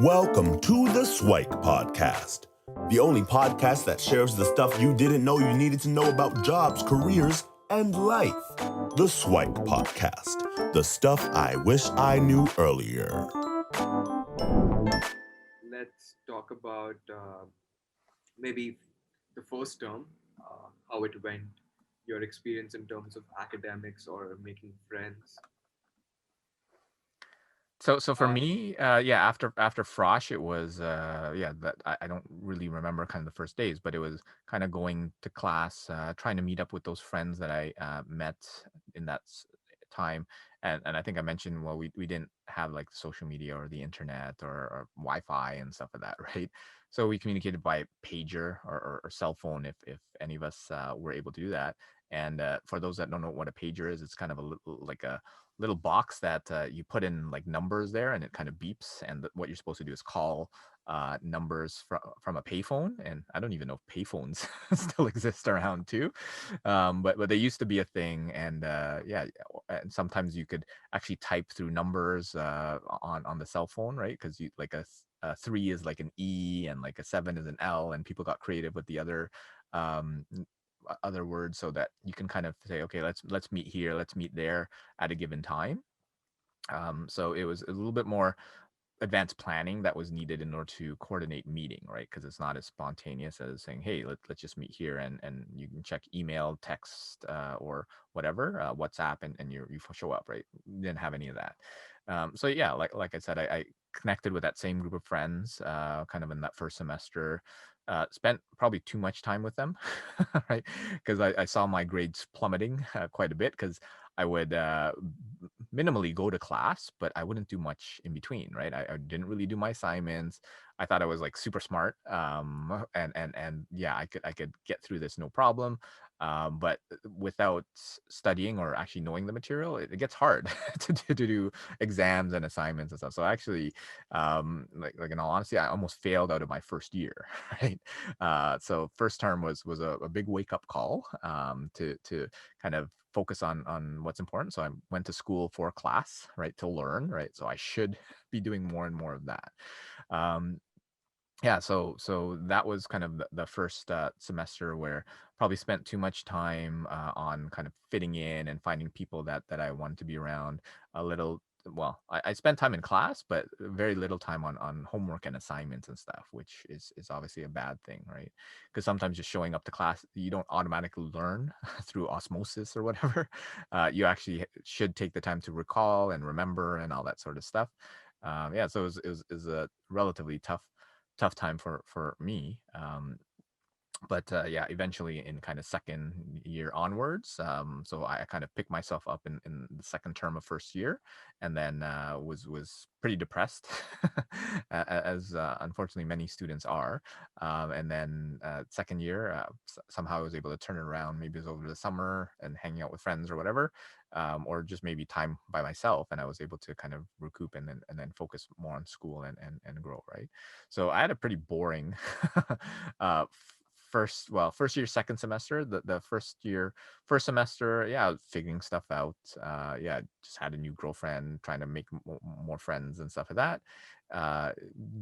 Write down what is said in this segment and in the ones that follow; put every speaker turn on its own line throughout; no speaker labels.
Welcome to the SWIKE podcast, the only podcast that shares the stuff you didn't know you needed to know about jobs, careers, and life. The SWIKE podcast, the stuff I wish I knew earlier.
Let's talk about maybe the first term, how it went, your experience in terms of academics or making friends.
So for
Uh,
me, yeah, after Frosh, it was yeah, that I don't really remember kind of the first days, but it was kind of going to class, trying to meet up with those friends that I met in that time, and I think I mentioned, well, we didn't have like social media or the internet or Wi-Fi and stuff like that, right? So we communicated by pager or cell phone if any of us were able to do that. And for those that don't know what a pager is, it's kind of a little like a little box that you put in like numbers there and it kind of beeps. And what you're supposed to do is call numbers from a payphone. And I don't even know if payphones still exist around too. But they used to be a thing. And yeah, and sometimes you could actually type through numbers on the cell phone, right? Because you like a three is like an E and like a seven is an L, and people got creative with the um, other words so that you can kind of say, okay, let's meet here, let's meet there at a given time. So it was a little bit more advanced planning that was needed in order to coordinate meeting, right? Because it's not as spontaneous as saying, hey, let's just meet here, and you can check email, text, or whatever, WhatsApp, and you show up, right? Didn't have any of that. So yeah, like I said, I connected with that same group of friends kind of in that first semester. Spent probably too much time with them, right? Because I saw my grades plummeting quite a bit because I would minimally go to class, but I wouldn't do much in between, right? I didn't really do my assignments. I thought I was like super smart, and yeah, I could get through this no problem. But without studying or actually knowing the material, it gets hard to do exams and assignments and stuff. So actually, like in all honesty, I almost failed out of my first year, right? So first term was a big wake up call to kind of focus on what's important. So I went to school for class, right, to learn, right? So I should be doing more and more of that. Um, yeah, so that was kind of the first semester where probably spent too much time on kind of fitting in and finding people that I wanted to be around. A little, well, I spent time in class, but very little time on homework and assignments and stuff, which is obviously a bad thing, right? Because sometimes just showing up to class, you don't automatically learn through osmosis or whatever. You actually should take the time to recall and remember and all that sort of stuff. Yeah, so it was a relatively tough time for me. But yeah, eventually in kind of second year onwards, so I kind of picked myself up in the second term of first year, and then was pretty depressed, as unfortunately many students are. And then second year, somehow I was able to turn it around. Maybe it was over the summer and hanging out with friends or whatever, or just maybe time by myself, and I was able to kind of recoup and then focus more on school and grow, right? So I had a pretty boring first year, second semester. The first semester, yeah, I was figuring stuff out. Yeah, just had a new girlfriend, trying to make more friends and stuff like that. uh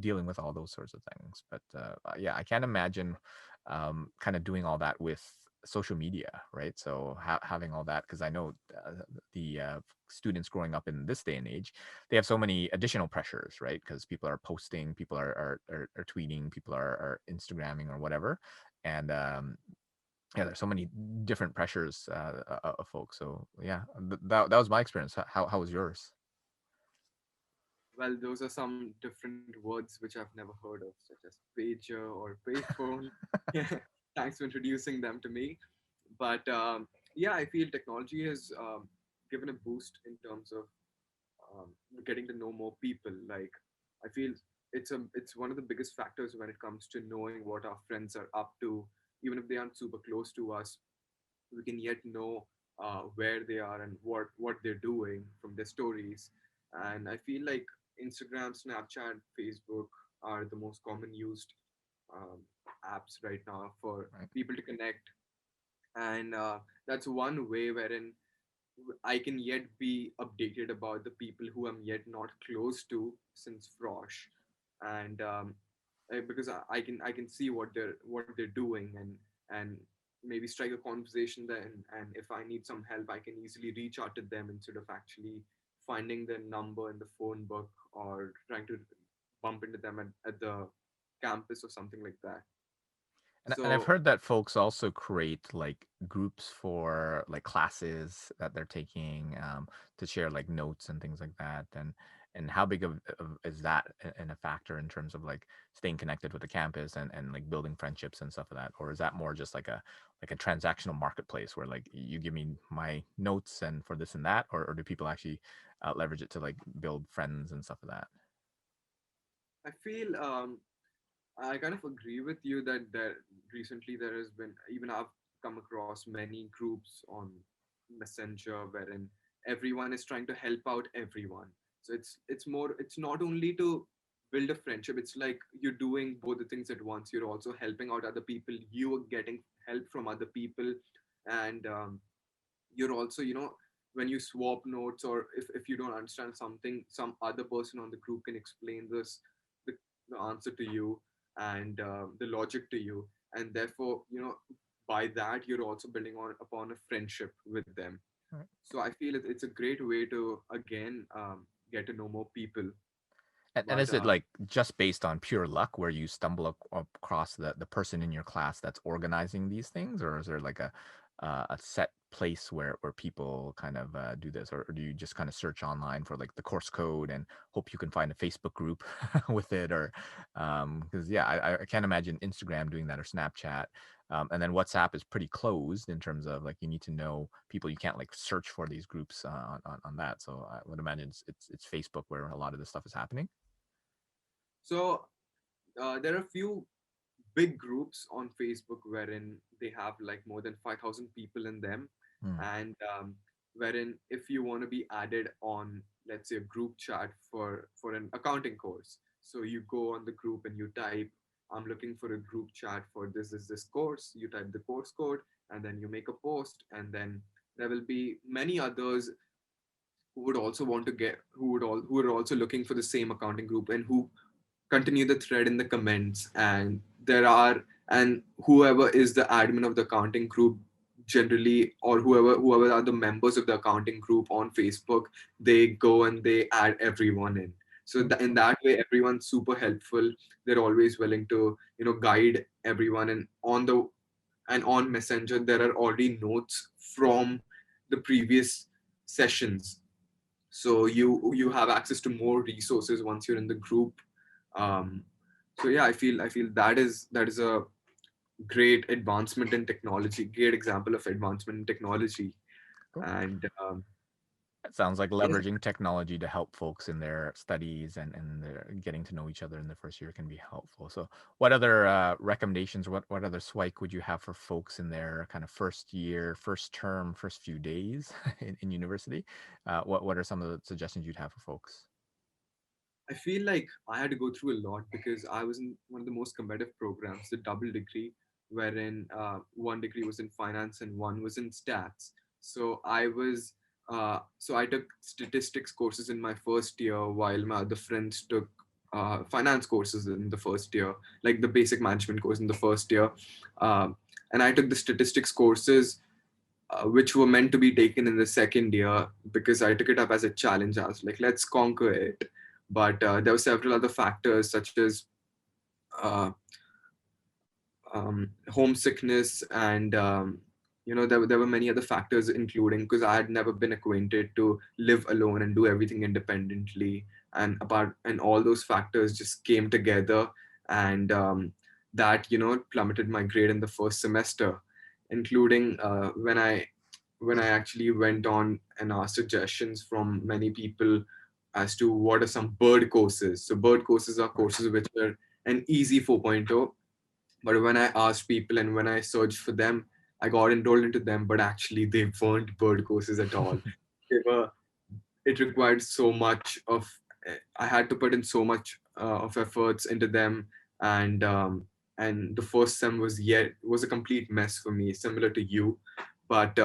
Dealing with all those sorts of things. But yeah, I can't imagine kind of doing all that with social media, right? So having all that, because I know the students growing up in this day and age, they have so many additional pressures, right? Because people are posting, people are tweeting, people are Instagramming or whatever. And yeah, there's so many different pressures of folks. So yeah, that was my experience. How was yours?
well, those are some different words which I've never heard of, such as pager or payphone. Yeah, thanks for introducing them to me. But yeah, I feel technology has given a boost in terms of um, getting to know more people. Like, I feel it's one of the biggest factors when it comes to knowing what our friends are up to, even if they aren't super close to us. We can yet know where they are and what they're doing from their stories. And I feel like Instagram, Snapchat, Facebook are the most common used um, apps right now for
Right.
people to connect. And that's one way wherein I can yet be updated about the people who I'm yet not close to since Frosh. and because I can see what they're doing, and maybe strike a conversation then, and if I need some help, I can easily reach out to them instead of actually finding their number in the phone book or trying to bump into them at the campus or something like that.
And I've
So
heard that folks also create like groups for like classes that they're taking, to share like notes and things like that. And how big of is that in a factor in terms of like staying connected with the campus and like building friendships and stuff like that? Or is that more just like a transactional marketplace where like you give me my notes and for this and that, or do people actually leverage it to like build friends and stuff like that?
I feel I kind of agree with you that recently there has been, even I've come across many groups on Messenger wherein everyone is trying to help out everyone. So it's not only to build a friendship, it's like you're doing both the things at once. You're also helping out other people, you are getting help from other people, and you're also, when you swap notes, or if you don't understand something, some other person on the group can explain the, the answer to you, and the logic to you, and therefore, by that you're also building on upon a friendship with them.
Right.
So I feel it's a great way to again get to know more people.
And
But
is it like just based on pure luck where you stumble across the person in your class that's organizing these things, or is there like a set place where people kind of do this, or do you just kind of search online for like the course code and hope you can find a Facebook group with it, or because yeah, I can't imagine Instagram doing that or Snapchat. And then WhatsApp is pretty closed in terms of like you need to know people. You can't like search for these groups on that. So I would imagine it's Facebook where a lot of this stuff is happening.
so there are a few big groups on Facebook wherein they have like more than 5,000 people in them,
Mm.
and wherein if you want to be added on, let's say, a group chat for an accounting course, so you go on the group and you type, I'm looking for a group chat for this is this course. You type the course code, and then you make a post, and then there will be many others who would also want to get who are also looking for the same accounting group, and who continue the thread in the comments. And there are, and whoever is the admin of the accounting group generally, or whoever are the members of the accounting group on Facebook, they go and they add everyone in. So in that way, everyone's super helpful. They're always willing to guide everyone. And on Messenger there are already notes from the previous sessions, so you have access to more resources once you're in the group. um, so yeah, I feel that is a great advancement in technology, great example of advancement in technology.
Cool.
And
It sounds like
yeah,
leveraging technology to help folks in their studies and their getting to know each other in the first year can be helpful. So, what other recommendations? What other SWIKE would you have for folks in their kind of first year, first term, first few days in university? What are some of the suggestions you'd have for folks?
I feel like I had to go through a lot because I was in one of the most competitive programs, the double degree, wherein one degree was in finance and one was in stats. So I took statistics courses in my first year, while my other friends took finance courses in the first year, like the basic management course in the first year. Um, and I took the statistics courses which were meant to be taken in the second year, because I took it up as a challenge. I was like, let's conquer it. But there were several other factors, such as uh, homesickness, and there were many other factors, including because I had never been acquainted to live alone and do everything independently, and all those factors just came together, and that plummeted my grade in the first semester, including when I actually went on and asked suggestions from many people as to what are some bird courses. So bird courses are
Right.
courses which are an easy 4.0, but when I asked people and when I searched for them, I got enrolled into them, but actually they weren't bird courses at all. They were, it required so much of, I had to put in so much of efforts into them. And the first sem was a complete mess for me, similar to you. But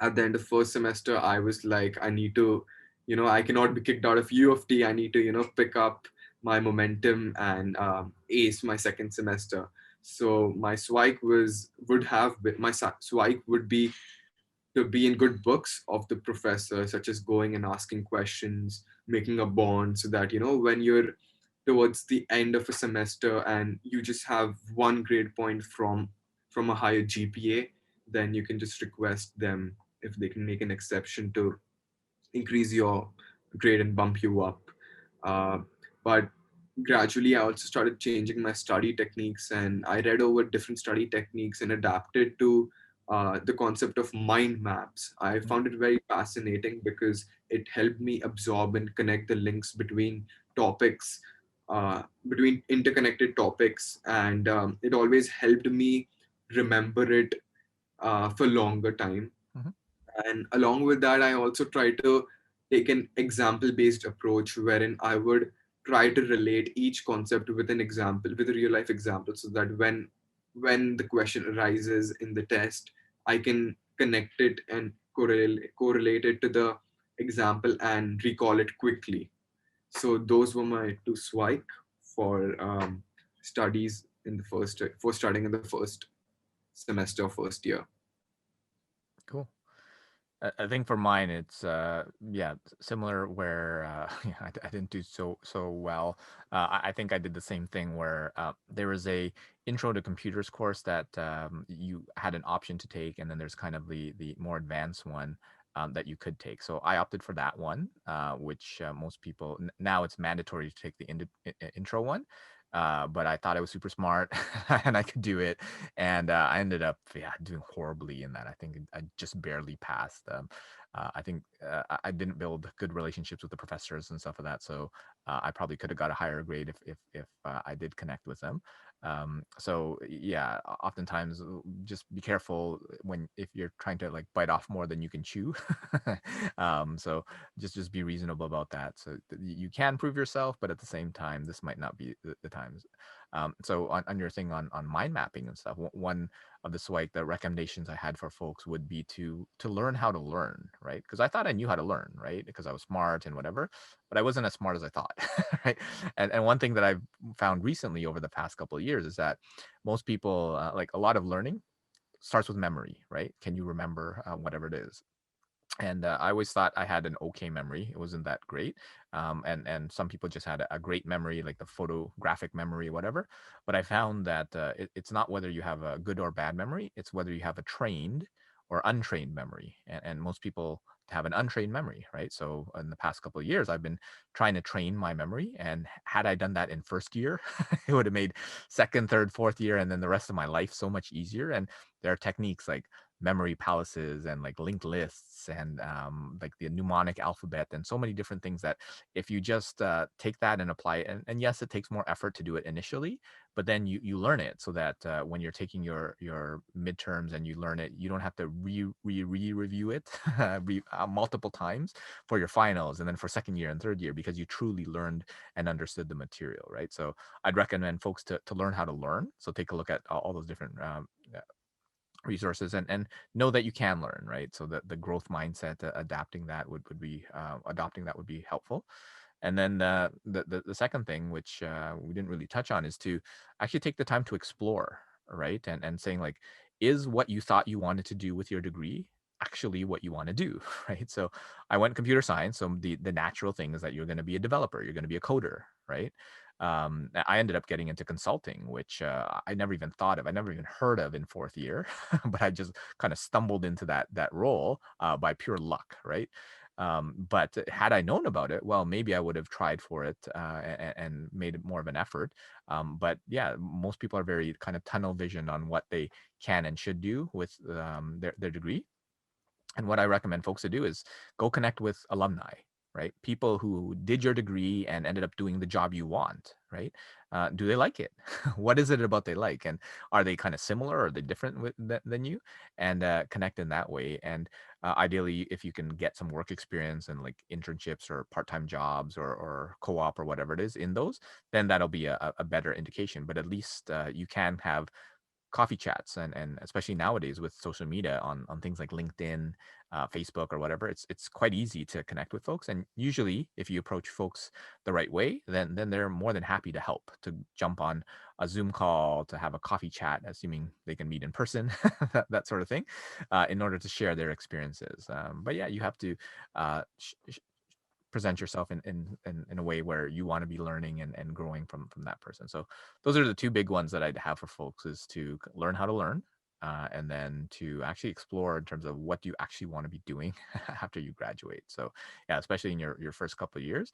at the end of first semester, I was like, I need to, I cannot be kicked out of U of T. I need to, pick up my momentum and ace my second semester. So my SWIKE my SWIKE would be to be in good books of the professor, such as going and asking questions, making a bond, so that when you're towards the end of a semester and you just have one grade point from a higher GPA, then you can just request them if they can make an exception to increase your grade and bump you up. Uh, but gradually, I also started changing my study techniques, and I read over different study techniques and adapted to the concept of mind maps. I found it very fascinating because it helped me absorb and connect the links topics, between interconnected topics, and it always helped me remember it for longer time.
Mm-hmm.
And along with that, I also try to take an example based approach wherein I would try to relate each concept with an example, with a real life example, so that when the question arises in the test, I can connect it and correlate it to the example and recall it quickly. So those were my two SWIKE for studies in the for studying in the first semester, first year.
Cool. I think for mine, it's yeah, similar where yeah, I didn't do so well. I think I did the same thing where there was a intro to computers course that you had an option to take, and then there's kind of the more advanced one that you could take. So I opted for that one, which most people now it's mandatory to take the intro one. But I thought I was super smart and I could do it, and I ended up yeah doing horribly in that. I think I just barely passed. I think I didn't build good relationships with the professors and stuff of that, so I probably could have got a higher grade if I did connect with them. So yeah, oftentimes just be careful when if you're trying to like bite off more than you can chew. So just be reasonable about that. So you can prove yourself, but at the same time, this might not be the times. So on your thing on mind mapping and stuff, one of the recommendations I had for folks would be to learn how to learn, right? Because I thought I knew how to learn, right? Because I was smart and whatever, but I wasn't as smart as I thought, right? And one thing that I've found recently over the past couple of years is that most people like a lot of learning starts with memory, right? Can you remember whatever it is? And I always thought I had an okay memory. It wasn't that great, and some people just had a great memory, like the photographic memory, whatever. But I found that it's not whether you have a good or bad memory; it's whether you have a trained or untrained memory. And most people have an untrained memory, right? So in the past couple of years, I've been trying to train my memory, and had I done that in first year, it would have made second, third, fourth year, and then the rest of my life so much easier. And there are techniques like memory palaces and like linked lists and like the mnemonic alphabet and so many different things that if you just take that and apply it, and yes, it takes more effort to do it initially, but then you learn it so that when you're taking your midterms and you learn it, you don't have to review it multiple times for your finals and then for second year and third year because you truly learned and understood the material, right? So I'd recommend folks to learn how to learn. So take a look at all those different resources and know that you can learn, right? So that the growth mindset, adapting that would be adopting that would be helpful. And then the second thing, which we didn't really touch on, is to actually take the time to explore, right? And saying like, is what you thought you wanted to do with your degree actually what you want to do, right? So I went computer science, so the natural thing is that you're going to be a developer, you're going to be a coder, right? I ended up getting into consulting, which I never even thought of, I never even heard of in fourth year, but I just kind of stumbled into that role by pure luck, right? But had I known about it, well, maybe I would have tried for it and made it more of an effort. But yeah, most people are very kind of tunnel vision on what they can and should do with their degree. And what I recommend folks to do is go connect with alumni, right? People who did your degree and ended up doing the job you want, right? Do they like it? What is it about they like? And are they kind of similar? Or are they different than you? And connect in that way. And ideally, if you can get some work experience and like internships or part-time jobs or co-op or whatever it is in those, then that'll be a better indication. But at least you can have coffee chats, and especially nowadays with social media on things like LinkedIn, Facebook, or whatever, it's quite easy to connect with folks. And usually, if you approach folks the right way, then they're more than happy to help, to jump on a Zoom call, to have a coffee chat, assuming they can meet in person, that sort of thing, in order to share their experiences. But yeah, you have to present yourself in a way where you want to be learning and growing from that person. So those are the two big ones that I'd have for folks, is to learn how to learn, and then to actually explore in terms of what do you actually want to be doing after you graduate. So yeah, especially in your first couple of years,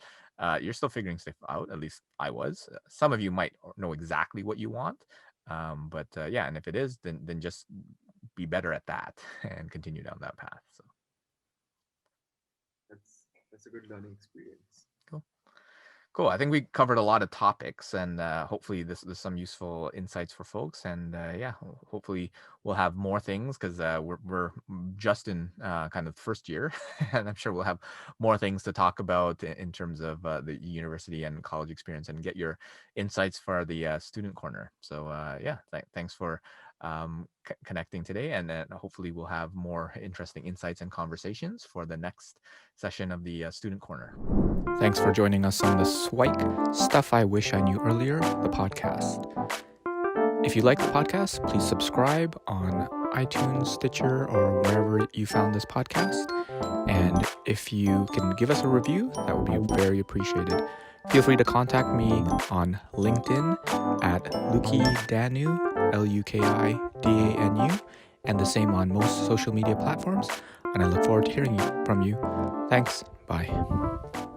you're still figuring stuff out. At least I was. Some of you might know exactly what you want, but yeah, and if it is, then just be better at that and continue down that path. So
That's a good learning experience.
cool. Cool. I think we covered a lot of topics, and hopefully there's some useful insights for folks. And yeah, hopefully we'll have more things, because we're just in kind of first year, and I'm sure we'll have more things to talk about in terms of the university and college experience, and get your insights for the student corner. So yeah, thanks for connecting today, and then hopefully we'll have more interesting insights and conversations for the next session of the student corner. Thanks for joining us on the SWIKE Stuff I Wish I Knew Earlier, the podcast. If you like the podcast, please subscribe on iTunes, Stitcher, or wherever you found this podcast. And if you can give us a review, that would be very appreciated. Feel free to contact me on LinkedIn at Lukidanu, Lukidanu, and the same on most social media platforms. And I look forward to hearing from you. Thanks. Bye.